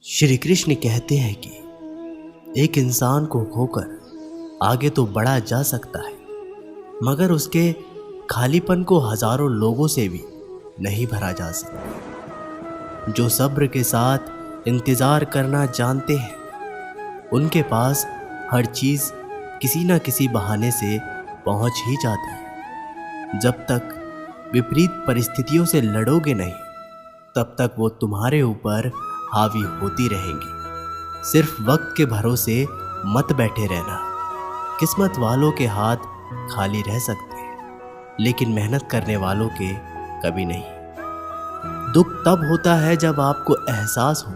श्री कृष्ण कहते हैं कि एक इंसान को खोकर आगे तो बढ़ा जा सकता है, मगर उसके खालीपन को हजारों लोगों से भी नहीं भरा जा सकता। जो सब्र के साथ इंतजार करना जानते हैं, उनके पास हर चीज किसी न किसी बहाने से पहुंच ही जाता है। जब तक विपरीत परिस्थितियों से लड़ोगे नहीं, तब तक वो तुम्हारे ऊपर हावी होती रहेंगी। सिर्फ वक्त के भरोसे मत बैठे रहना। किस्मत वालों के हाथ खाली रह सकते हैं, लेकिन मेहनत करने वालों के कभी नहीं। दुख तब होता है जब आपको एहसास हो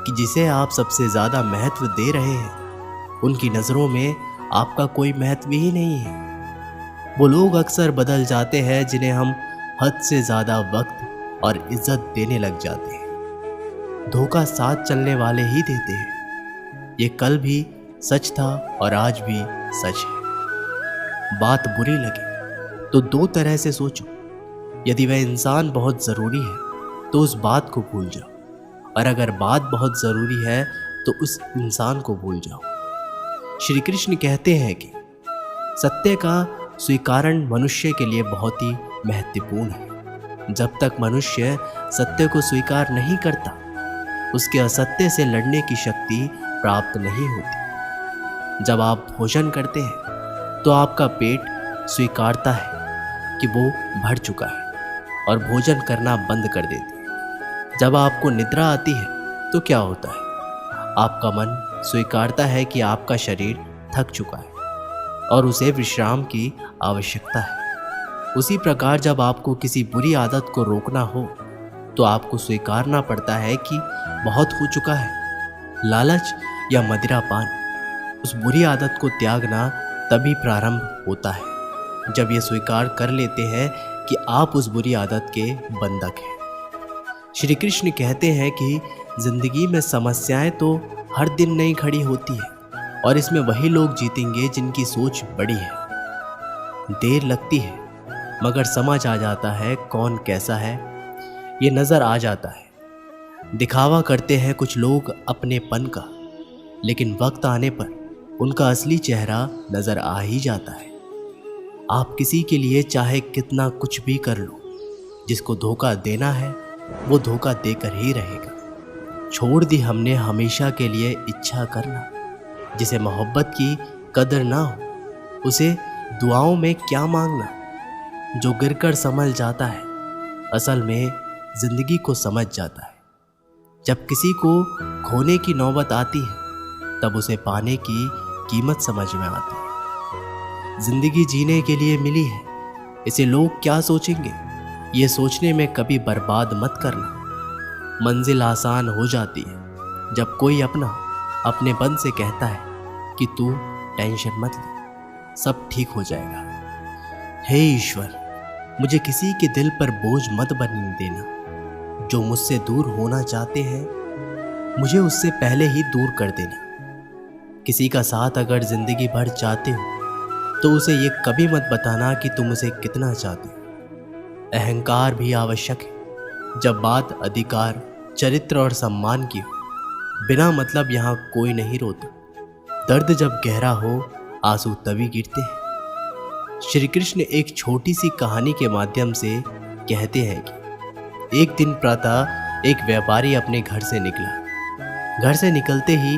कि जिसे आप सबसे ज्यादा महत्व दे रहे हैं, उनकी नजरों में आपका कोई महत्व ही नहीं है। वो लोग अक्सर बदल जाते हैं जिन्हें हम हद से ज्यादा वक्त और इज्जत देने लग जाते हैं। धोखा साथ चलने वाले ही देते हैं। ये कल भी सच था और आज भी सच है। बात बुरी लगे तो दो तरह से सोचो। यदि वह इंसान बहुत जरूरी है तो उस बात को भूल जाओ, और अगर बात बहुत जरूरी है तो उस इंसान को भूल जाओ। श्री कृष्ण कहते हैं कि सत्य का स्वीकारण मनुष्य के लिए बहुत ही महत्वपूर्ण है। जब तक मनुष्य सत्य को स्वीकार नहीं करता, उसके असत्य से लड़ने की शक्ति प्राप्त नहीं होती। जब आप भोजन करते हैं तो आपका पेट स्वीकारता है कि वो भर चुका है और भोजन करना बंद कर देती है। जब आपको निद्रा आती है तो क्या होता है? आपका मन स्वीकारता है कि आपका शरीर थक चुका है और उसे विश्राम की आवश्यकता है। उसी प्रकार जब आपको किसी बुरी आदत को रोकना हो तो आपको स्वीकारना पड़ता है कि बहुत हो चुका है। लालच या मदिरापान, उस बुरी आदत को त्यागना तभी प्रारंभ होता है जब ये स्वीकार कर लेते हैं कि आप उस बुरी आदत के बंधक हैं। श्री कृष्ण कहते हैं कि जिंदगी में समस्याएं तो हर दिन नहीं खड़ी होती है, और इसमें वही लोग जीतेंगे जिनकी सोच बड़ी है। देर लगती है मगर समझ आ जाता है कौन कैसा है, ये नजर आ जाता है। दिखावा करते हैं कुछ लोग अपनेपन का, लेकिन वक्त आने पर उनका असली चेहरा नजर आ ही जाता है। आप किसी के लिए चाहे कितना कुछ भी कर लो, जिसको धोखा देना है वो धोखा देकर ही रहेगा। छोड़ दी हमने हमेशा के लिए इच्छा करना। जिसे मोहब्बत की कदर ना हो, उसे दुआओं में क्या मांगना। जो गिरकर संभल जाता है, असल में जिंदगी को समझ जाता है। जब किसी को खोने की नौबत आती है, तब उसे पाने की कीमत समझ में आती है। जिंदगी जीने के लिए मिली है, इसे लोग क्या सोचेंगे, ये सोचने में कभी बर्बाद मत करना। मंजिल आसान हो जाती है जब कोई अपना अपनेपन से कहता है कि तू टेंशन मत ले, सब ठीक हो जाएगा। हे ईश्वर, मुझे किसी के दिल पर बोझ मत बनने देना। जो मुझसे दूर होना चाहते हैं, मुझे उससे पहले ही दूर कर देना। किसी का साथ अगर जिंदगी भर चाहते हो तो उसे ये कभी मत बताना कि तुम उसे कितना चाहते हो। अहंकार भी आवश्यक है जब बात अधिकार, चरित्र और सम्मान की हो। बिना मतलब यहाँ कोई नहीं रोता। दर्द जब गहरा हो, आंसू तभी गिरते हैं। श्री कृष्ण एक छोटी सी कहानी के माध्यम से कहते हैं कि एक दिन प्रातः एक व्यापारी अपने घर से निकला। घर से निकलते ही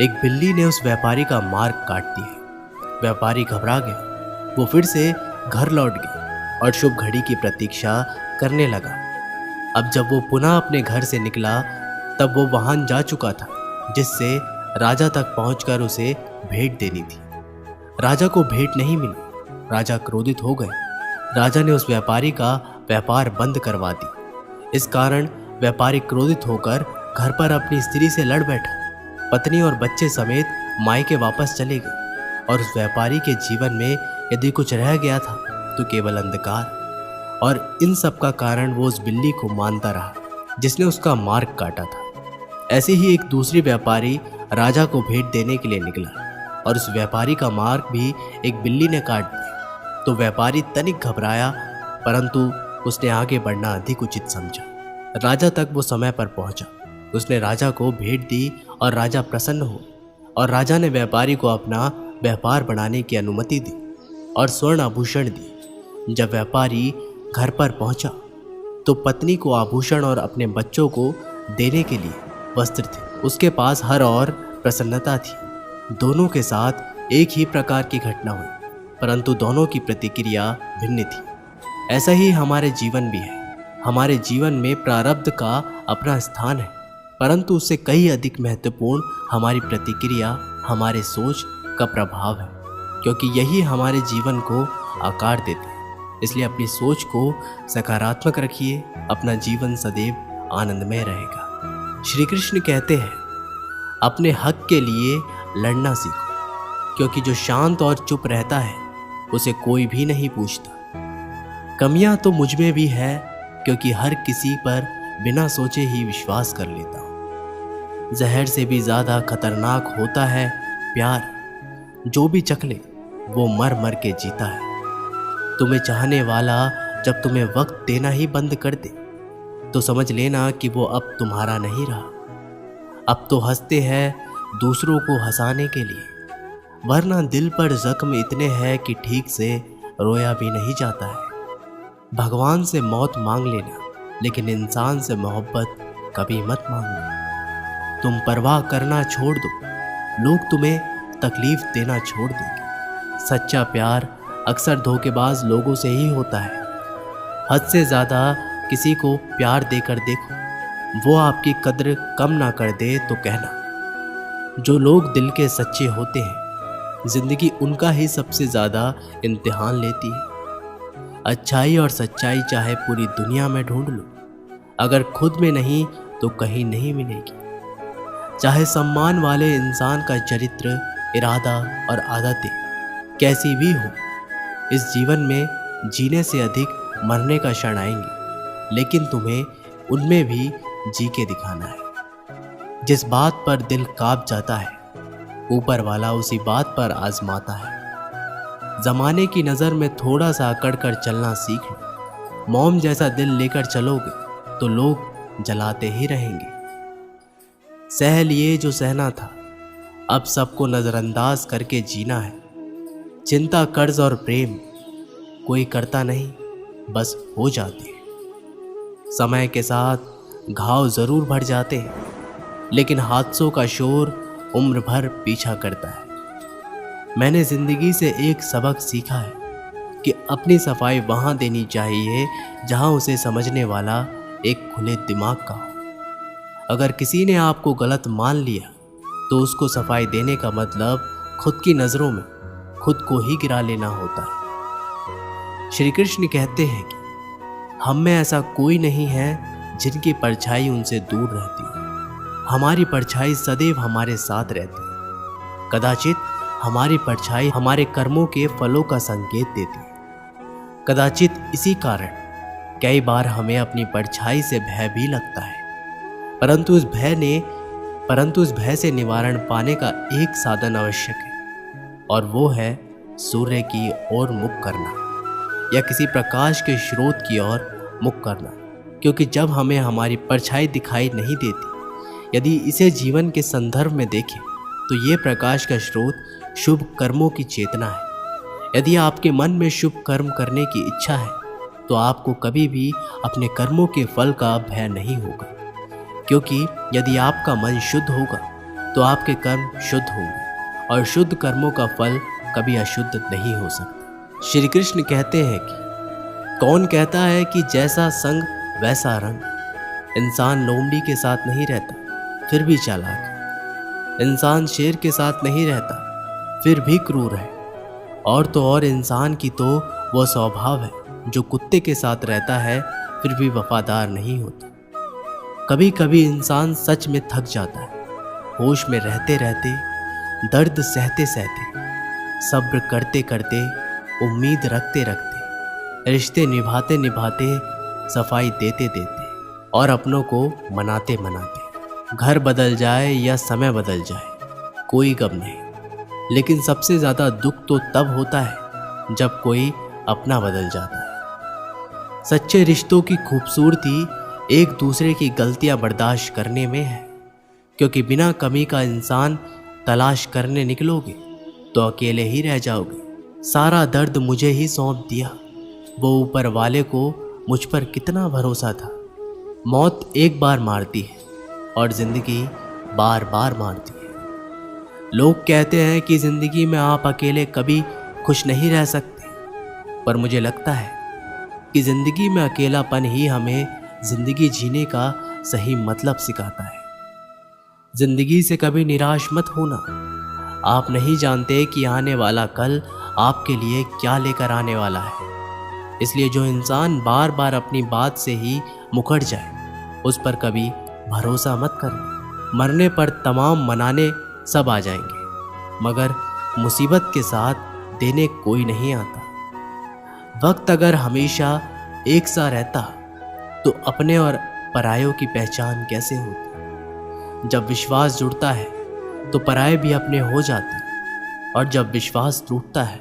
एक बिल्ली ने उस व्यापारी का मार्ग काट दिया। व्यापारी घबरा गया। वो फिर से घर लौट गया और शुभ घड़ी की प्रतीक्षा करने लगा। अब जब वो पुनः अपने घर से निकला, तब वो वाहन जा चुका था जिससे राजा तक पहुंचकर उसे भेंट देनी थी। राजा को भेंट नहीं मिली। राजा क्रोधित हो गए। राजा ने उस व्यापारी का व्यापार बंद करवा दिया। इस कारण व्यापारी क्रोधित होकर घर पर अपनी स्त्री से लड़ बैठा। पत्नी और बच्चे समेत मायके वापस चले गए, और उस व्यापारी के जीवन में यदि कुछ रह गया था तो केवल अंधकार। और इन सब का कारण वो उस बिल्ली को मानता रहा जिसने उसका मार्ग काटा था। ऐसे ही एक दूसरी व्यापारी राजा को भेंट देने के लिए निकला, और उस व्यापारी का मार्ग भी एक बिल्ली ने काट दिया। तो व्यापारी तनिक घबराया, परंतु उसने आगे बढ़ना अधिक उचित समझा। राजा तक वो समय पर पहुंचा उसने राजा को भेंट दी और राजा प्रसन्न हो, और राजा ने व्यापारी को अपना व्यापार बढ़ाने की अनुमति दी और स्वर्ण आभूषण दी। जब व्यापारी घर पर पहुंचा तो पत्नी को आभूषण और अपने बच्चों को देने के लिए वस्त्र थे। उसके पास हर और प्रसन्नता थी। दोनों के साथ एक ही प्रकार की घटना हुई, परंतु दोनों की प्रतिक्रिया भिन्न थी। ऐसा ही हमारे जीवन भी है। हमारे जीवन में प्रारब्ध का अपना स्थान है, परंतु उससे कई अधिक महत्वपूर्ण हमारी प्रतिक्रिया, हमारे सोच का प्रभाव है, क्योंकि यही हमारे जीवन को आकार देता है। इसलिए अपनी सोच को सकारात्मक रखिए, अपना जीवन सदैव आनंदमय रहेगा। श्री कृष्ण कहते हैं, अपने हक के लिए लड़ना सीखो, क्योंकि जो शांत और चुप रहता है उसे कोई भी नहीं पूछता। कमियां तो मुझ में भी है, क्योंकि हर किसी पर बिना सोचे ही विश्वास कर लेता हूं। जहर से भी ज्यादा खतरनाक होता है प्यार, जो भी चख ले वो मर मर के जीता है। तुम्हें चाहने वाला जब तुम्हें वक्त देना ही बंद कर दे तो समझ लेना कि वो अब तुम्हारा नहीं रहा। अब तो हंसते हैं दूसरों को हंसाने के लिए, वरना दिल पर जख्म इतने हैं कि ठीक से रोया भी नहीं जाता है। भगवान से मौत मांग लेना, लेकिन इंसान से मोहब्बत कभी मत मांगना। तुम परवाह करना छोड़ दो, लोग तुम्हें तकलीफ देना छोड़ देंगे। सच्चा प्यार अक्सर धोखेबाज लोगों से ही होता है। हद से ज़्यादा किसी को प्यार देकर देखो, वो आपकी कद्र कम ना कर दे तो कहना। जो लोग दिल के सच्चे होते हैं, जिंदगी उनका ही सबसे ज़्यादा इम्तिहान लेती है। अच्छाई और सच्चाई चाहे पूरी दुनिया में ढूंढ लो, अगर खुद में नहीं तो कहीं नहीं मिलेगी। चाहे सम्मान वाले इंसान का चरित्र, इरादा और आदतें कैसी भी हो, इस जीवन में जीने से अधिक मरने का क्षण आएंगे, लेकिन तुम्हें उनमें भी जी के दिखाना है। जिस बात पर दिल कांप जाता है, ऊपर वाला उसी बात पर आजमाता है। जमाने की नज़र में थोड़ा सा अकड़ कर चलना सीख लो। मोम जैसा दिल लेकर चलोगे तो लोग जलाते ही रहेंगे। सह लिए जो सहना था, अब सबको नज़रअंदाज करके जीना है। चिंता, कर्ज और प्रेम कोई करता नहीं, बस हो जाते हैं। समय के साथ घाव ज़रूर भर जाते हैं, लेकिन हादसों का शोर उम्र भर पीछा करता है। मैंने ज़िंदगी से एक सबक सीखा है कि अपनी सफाई वहाँ देनी चाहिए जहाँ उसे समझने वाला एक खुले दिमाग का हो। अगर किसी ने आपको गलत मान लिया तो उसको सफाई देने का मतलब खुद की नज़रों में खुद को ही गिरा लेना होता है। श्री कृष्ण कहते हैं कि हम में ऐसा कोई नहीं है जिनकी परछाई उनसे दूर रहती हो। हमारी परछाई सदैव हमारे साथ रहती है। कदाचित हमारी परछाई हमारे कर्मों के फलों का संकेत देती है। कदाचित इसी कारण कई बार हमें अपनी परछाई से भय भी लगता है, परंतु इस भय से निवारण पाने का एक साधन आवश्यक है, और वो है सूर्य की ओर मुख करना या किसी प्रकाश के स्रोत की ओर मुख करना। क्योंकि जब हमें हमारी परछाई दिखाई नहीं देती, यदि इसे जीवन के संदर्भ में देखें तो ये प्रकाश का स्रोत शुभ कर्मों की चेतना है। यदि आपके मन में शुभ कर्म करने की इच्छा है तो आपको कभी भी अपने कर्मों के फल का भय नहीं होगा, क्योंकि यदि आपका मन शुद्ध होगा तो आपके कर्म शुद्ध होंगे, और शुद्ध कर्मों का फल कभी अशुद्ध नहीं हो सकता। श्री कृष्ण कहते हैं कि कौन कहता है कि जैसा संग वैसा रंग। इंसान लोमड़ी के साथ नहीं रहता फिर भी चालाक है। इंसान शेर के साथ नहीं रहता फिर भी क्रूर है। और तो और इंसान की तो वो स्वभाव है जो कुत्ते के साथ रहता है फिर भी वफादार नहीं होता। कभी कभी इंसान सच में थक जाता है, होश में रहते रहते, दर्द सहते सहते, सब्र करते करते, उम्मीद रखते रखते, रिश्ते निभाते निभाते, सफाई देते देते और अपनों को मनाते मनाते। घर बदल जाए या समय बदल जाए कोई गम नहीं, लेकिन सबसे ज़्यादा दुख तो तब होता है जब कोई अपना बदल जाता है। सच्चे रिश्तों की खूबसूरती एक दूसरे की गलतियां बर्दाश्त करने में है, क्योंकि बिना कमी का इंसान तलाश करने निकलोगे तो अकेले ही रह जाओगे। सारा दर्द मुझे ही सौंप दिया, वो ऊपर वाले को मुझ पर कितना भरोसा था। मौत एक बार मारती है और जिंदगी बार बार मारती है। लोग कहते हैं कि जिंदगी में आप अकेले कभी खुश नहीं रह सकते, पर मुझे लगता है कि जिंदगी में अकेलापन ही हमें जिंदगी जीने का सही मतलब सिखाता है। जिंदगी से कभी निराश मत होना। आप नहीं जानते कि आने वाला कल आपके लिए क्या लेकर आने वाला है। इसलिए जो इंसान बार बार अपनी बात से ही मुकर जाए, उस पर कभी भरोसा मत करना। मरने पर तमाम मनाने सब आ जाएंगे, मगर मुसीबत के साथ देने कोई नहीं आता। वक्त अगर हमेशा एक सा रहता तो अपने और परायों की पहचान कैसे होती। जब विश्वास जुड़ता है तो पराये भी अपने हो जाते हैं, और जब विश्वास टूटता है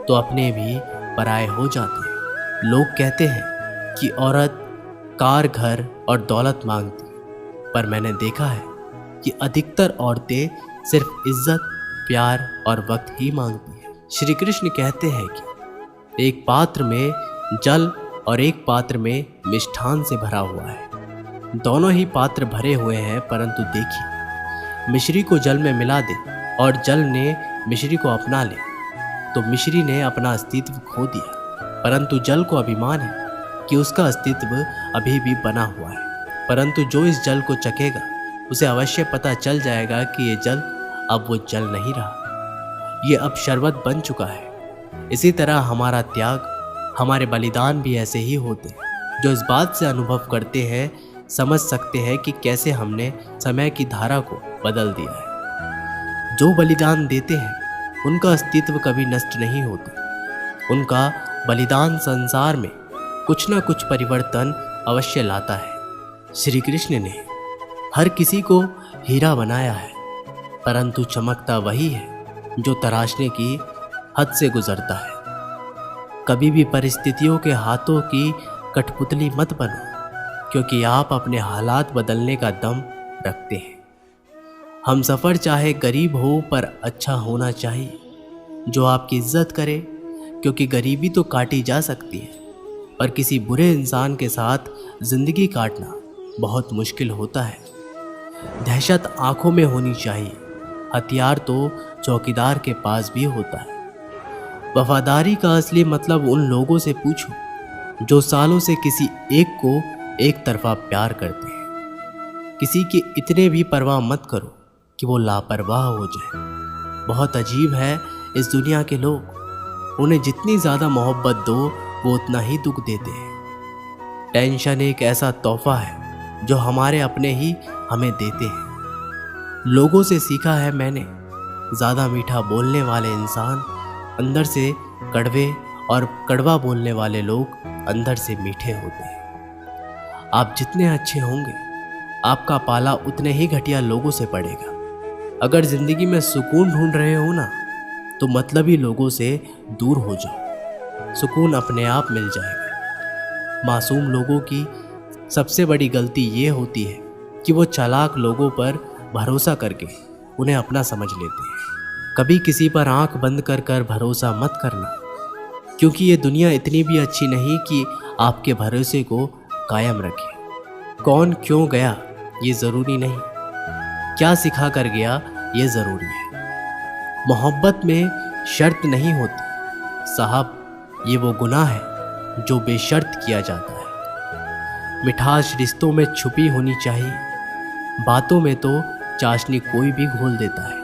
तो अपने भी पराये हो जाते हैं। लोग कहते हैं कि औरत कार, घर और दौलत मांगती, पर मैंने देखा है कि अधिकतर औरतें सिर्फ इज्जत, प्यार और वक्त ही मांगती हैं। श्री कृष्ण कहते हैं कि एक पात्र में जल और एक पात्र में मिष्ठान से भरा हुआ है। दोनों ही पात्र भरे हुए हैं, परंतु देखिए, मिश्री को जल में मिला दे और जल ने मिश्री को अपना ले तो मिश्री ने अपना अस्तित्व खो दिया, परंतु जल को अभिमान है कि उसका अस्तित्व अभी भी बना हुआ है। परंतु जो इस जल को चखेगा उसे अवश्य पता चल जाएगा कि ये जल अब वो जल नहीं रहा, ये अब शरबत बन चुका है। इसी तरह हमारा त्याग, हमारे बलिदान भी ऐसे ही होते हैं। जो इस बात से अनुभव करते हैं समझ सकते हैं कि कैसे हमने समय की धारा को बदल दिया है। जो बलिदान देते हैं उनका अस्तित्व कभी नष्ट नहीं होता। उनका बलिदान संसार में कुछ न कुछ परिवर्तन अवश्य लाता है। श्री कृष्ण ने हर किसी को हीरा बनाया है, परंतु चमकता वही है जो तराशने की हद से गुजरता है। कभी भी परिस्थितियों के हाथों की कठपुतली मत बनो, क्योंकि आप अपने हालात बदलने का दम रखते हैं। हम सफ़र चाहे गरीब हो पर अच्छा होना चाहिए, जो आपकी इज्जत करे, क्योंकि गरीबी तो काटी जा सकती है, पर किसी बुरे इंसान के साथ जिंदगी काटना बहुत मुश्किल होता है। दहशत आंखों में होनी चाहिए, हथियार तो चौकीदार के पास भी होता है। वफादारी का असली मतलब उन लोगों से पूछो जो सालों से किसी एक को एक तरफा प्यार करते हैं। किसी की इतने भी परवाह मत करो कि वो लापरवाह हो जाए। बहुत अजीब है इस दुनिया के लोग, उन्हें जितनी ज़्यादा मोहब्बत दो वो उतना ही दुख देते हैं। टेंशन एक ऐसा तोहफा है जो हमारे अपने ही हमें देते हैं। लोगों से सीखा है मैंने, ज़्यादा मीठा बोलने वाले इंसान अंदर से कड़वे और कड़वा बोलने वाले लोग अंदर से मीठे होते हैं। आप जितने अच्छे होंगे आपका पाला उतने ही घटिया लोगों से पड़ेगा। अगर जिंदगी में सुकून ढूंढ रहे हो ना, तो मतलबी लोगों से दूर हो जाओ, सुकून अपने आप मिल जाएगा। मासूम लोगों की सबसे बड़ी गलती ये होती है कि वो चालाक लोगों पर भरोसा करके उन्हें अपना समझ लेते हैं। कभी किसी पर आंख बंद कर कर भरोसा मत करना, क्योंकि ये दुनिया इतनी भी अच्छी नहीं कि आपके भरोसे को कायम रखे। कौन क्यों गया ये ज़रूरी नहीं, क्या सिखा कर गया ये ज़रूरी है। मोहब्बत में शर्त नहीं होती साहब, ये वो गुनाह है जो बेशर्त किया जाता है। मिठास रिश्तों में छुपी होनी चाहिए, बातों में तो चाशनी कोई भी घोल देता है।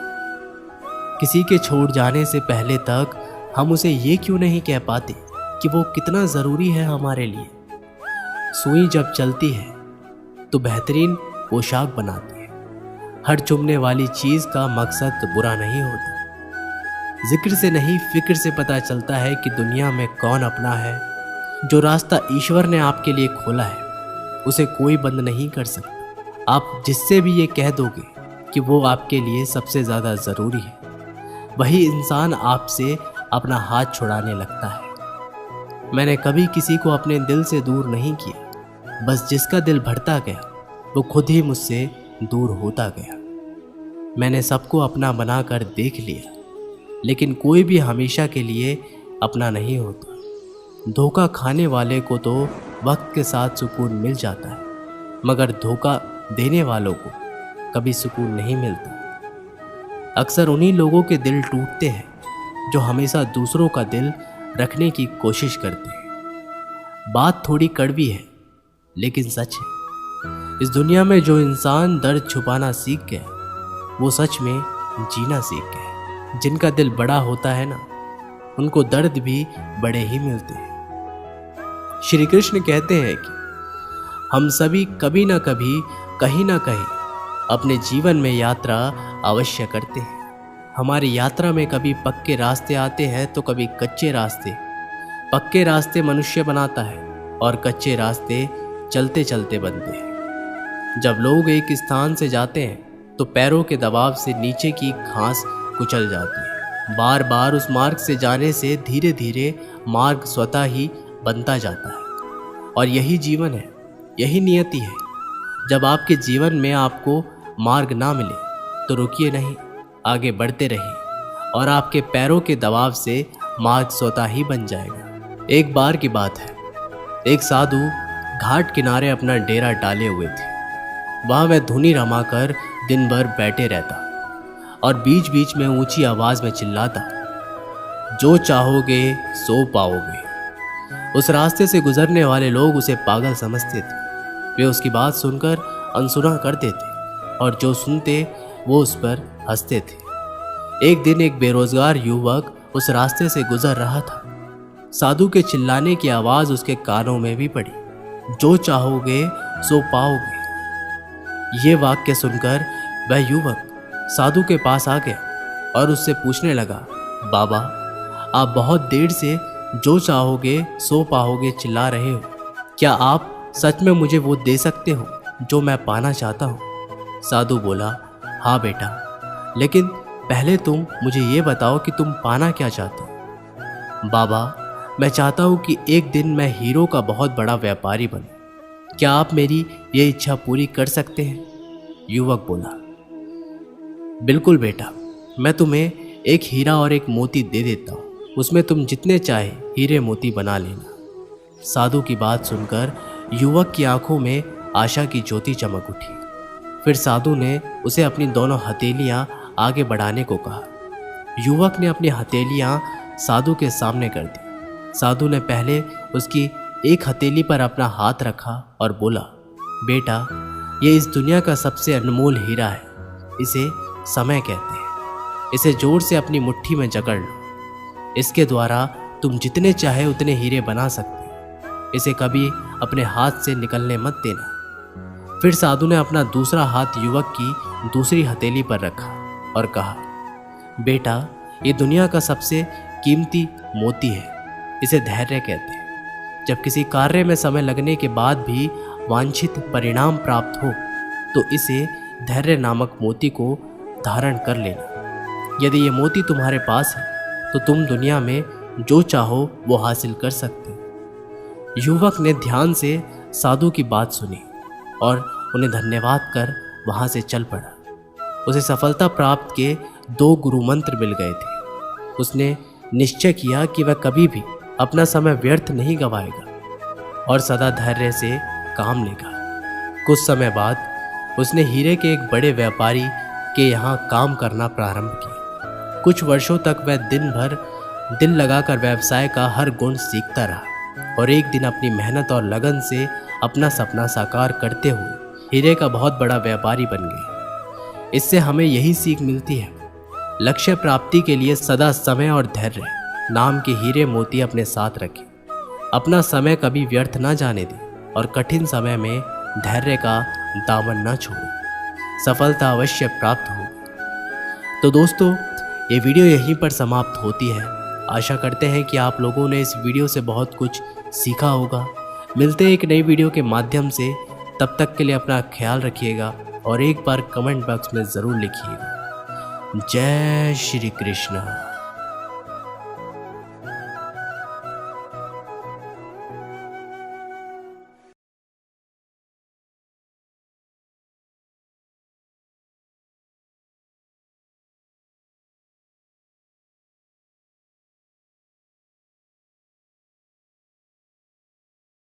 किसी के छोड़ जाने से पहले तक हम उसे ये क्यों नहीं कह पाते कि वो कितना ज़रूरी है हमारे लिए। सुई जब चलती है तो बेहतरीन पोशाक बनाती है। हर चुभने वाली चीज़ का मकसद बुरा नहीं होता। जिक्र से नहीं फिक्र से पता चलता है कि दुनिया में कौन अपना है। जो रास्ता ईश्वर ने आपके लिए खोला है उसे कोई बंद नहीं कर सकता। आप जिससे भी ये कह दोगे कि वो आपके लिए सबसे ज़्यादा ज़रूरी है, वही इंसान आपसे अपना हाथ छुड़ाने लगता है। मैंने कभी किसी को अपने दिल से दूर नहीं किया, बस जिसका दिल भरता गया वो खुद ही मुझसे दूर होता गया। मैंने सबको अपना बनाकर देख लिया, लेकिन कोई भी हमेशा के लिए अपना नहीं होता। धोखा खाने वाले को तो वक्त के साथ सुकून मिल जाता है, मगर धोखा देने वालों को कभी सुकून नहीं मिलता। अक्सर उन्हीं लोगों के दिल टूटते हैं जो हमेशा दूसरों का दिल रखने की कोशिश करते हैं। बात थोड़ी कड़वी है लेकिन सच है। इस दुनिया में जो इंसान दर्द छुपाना सीख गया वो सच में जीना सीख गया। जिनका दिल बड़ा होता है ना, उनको दर्द भी बड़े ही मिलते हैं। श्री कृष्ण कहते हैं कि हम सभी कभी ना कभी, कहीं ना कहीं अपने जीवन में यात्रा अवश्य करते हैं। हमारी यात्रा में कभी पक्के रास्ते आते हैं तो कभी कच्चे रास्ते। पक्के रास्ते मनुष्य बनाता है और कच्चे रास्ते चलते चलते बनते हैं। जब लोग एक स्थान से जाते हैं तो पैरों के दबाव से नीचे की घास कुचल जाती है। बार बार उस मार्ग से जाने से धीरे धीरे मार्ग स्वतः ही बनता जाता है। और यही जीवन है, यही नियति है। जब आपके जीवन में आपको मार्ग ना मिले तो रुकिए नहीं, आगे बढ़ते रहिए और आपके पैरों के दबाव से मार्ग स्वतः ही बन जाएगा। एक बार की बात है, एक साधु घाट किनारे अपना डेरा डाले हुए थे। वहाँ वह धुनी रमाकर दिन भर बैठे रहता और बीच बीच में ऊंची आवाज में चिल्लाता, जो चाहोगे सो पाओगे। उस रास्ते से गुजरने वाले लोग उसे पागल समझते थे। वे उसकी बात सुनकर अनसुना करते थे और जो सुनते वो उस पर हंसते थे। एक दिन एक बेरोजगार युवक उस रास्ते से गुजर रहा था। साधु के चिल्लाने की आवाज उसके कानों में भी पड़ी, जो चाहोगे सो पाओगे। ये वाक्य सुनकर वह युवक साधु के पास आ गया और उससे पूछने लगा, बाबा आप बहुत देर से जो चाहोगे सो पाओगे चिल्ला रहे हो, क्या आप सच में मुझे वो दे सकते हो जो मैं पाना चाहता हूँ? साधु बोला, हाँ बेटा, लेकिन पहले तुम मुझे ये बताओ कि तुम पाना क्या चाहते हो? बाबा मैं चाहता हूँ कि एक दिन मैं हीरो का बहुत बड़ा व्यापारी बनूं। क्या आप मेरी ये इच्छा पूरी कर सकते हैं? युवक बोला, बिल्कुल बेटा, मैं तुम्हें एक हीरा और एक मोती दे देता हूँ, उसमें तुम जितने चाहे हीरे मोती बना लेना। साधु की बात सुनकर युवक की आंखों में आशा की ज्योति चमक उठी। फिर साधु ने उसे अपनी दोनों हथेलियां आगे बढ़ाने को कहा। युवक ने अपनी हथेलियां साधु के सामने कर दी। साधु ने पहले उसकी एक हथेली पर अपना हाथ रखा और बोला, बेटा ये इस दुनिया का सबसे अनमोल हीरा है, इसे समय कहते हैं। इसे जोर से अपनी मुट्ठी में जकड़ लो। इसके द्वारा तुम जितने चाहे उतने हीरे बना सकते हो। इसे कभी अपने हाथ से निकलने मत देना। फिर साधु ने अपना दूसरा हाथ युवक की दूसरी हथेली पर रखा और कहा, बेटा ये दुनिया का सबसे कीमती मोती है, इसे धैर्य कहते हैं। जब किसी कार्य में समय लगने के बाद भी वांछित परिणाम प्राप्त हो तो इसे धैर्य नामक मोती को धारण कर लेना। यदि ये मोती तुम्हारे पास है तो तुम दुनिया में जो चाहो वो हासिल कर सकते हो। युवक ने ध्यान से साधु की बात सुनी और उन्हें धन्यवाद कर वहां से चल पड़ा। उसे सफलता प्राप्त के 2 गुरु मंत्र मिल गए थे। उसने निश्चय किया कि वह कभी भी अपना समय व्यर्थ नहीं गंवाएगा और सदा धैर्य से काम लेगा। कुछ समय बाद उसने हीरे के एक बड़े व्यापारी के यहाँ काम करना प्रारंभ किया। कुछ वर्षों तक वह दिन भर दिल लगाकर व्यवसाय का हर गुण सीखता रहा और एक दिन अपनी मेहनत और लगन से अपना सपना साकार करते हुए हीरे का बहुत बड़ा व्यापारी बन गए। इससे हमें यही सीख मिलती है, लक्ष्य प्राप्ति के लिए सदा समय और धैर्य नाम के हीरे मोती अपने साथ रखें। अपना समय कभी व्यर्थ ना जाने दें और कठिन समय में धैर्य का दामन ना छोड़ें। सफलता अवश्य प्राप्त होगी। तो दोस्तों ये वीडियो यहीं पर समाप्त होती है। आशा करते हैं कि आप लोगों ने इस वीडियो से बहुत कुछ सीखा होगा। मिलते हैं एक नई वीडियो के माध्यम से। तब तक के लिए अपना ख्याल रखिएगा और एक बार कमेंट बॉक्स में ज़रूर लिखिएगा। जय श्री कृष्ण।